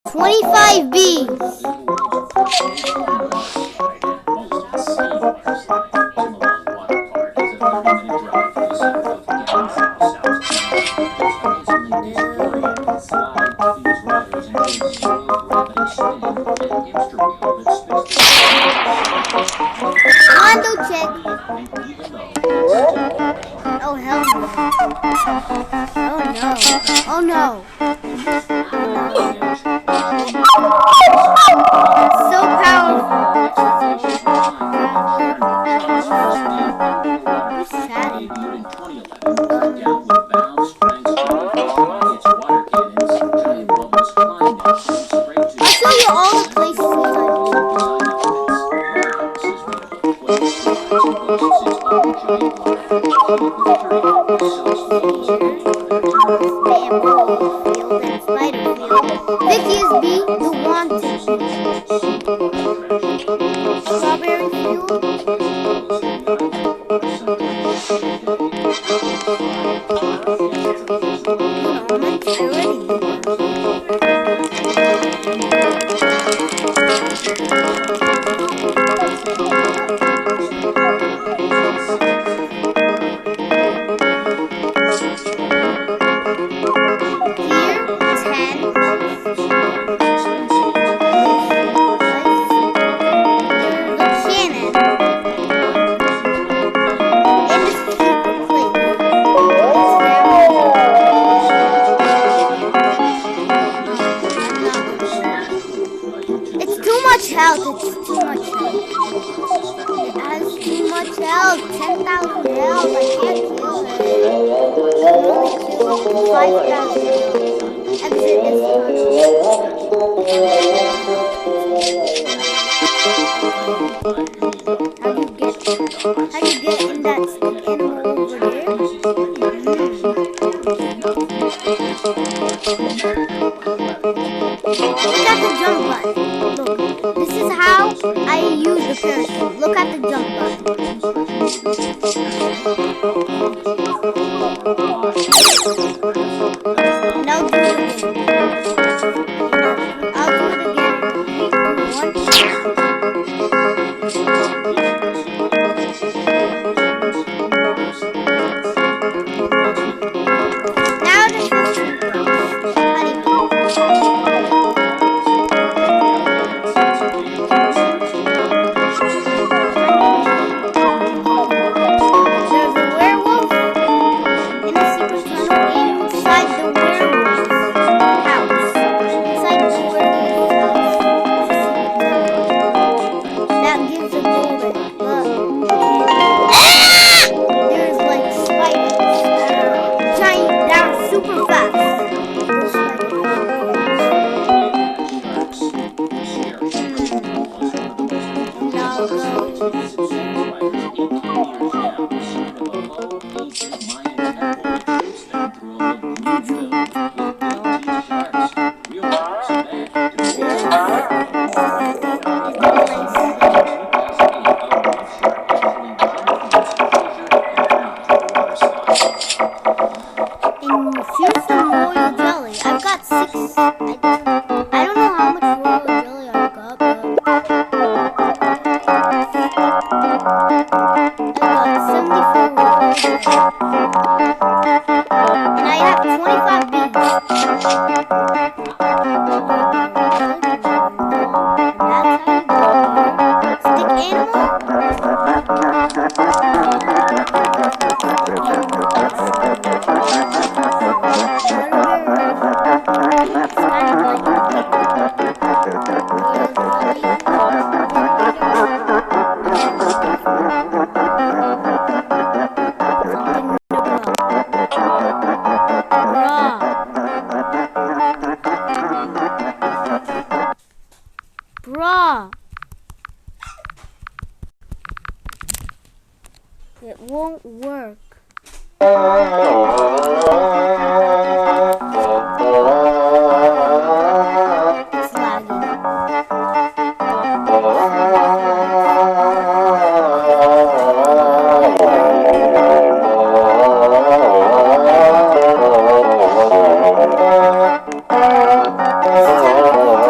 25 bees. Condo check. Oh hell no. Oh no. Oh no. So powerful. Who's chatting? I'll show you all the places Vicky's bee, the wanted. Strawberry field. Health, it's too much health. It has too much health. 10,000 health. I can't kill it. I can only kill it with 5,000 health. Exit this tunnel. How do you get in that animal over there? Look at the jump button. Look, this is how I use the parachute. Look at the jump button. And I'll do it again. I'll do it again. Now the system. Bruh. It won't work. It's lagging. It's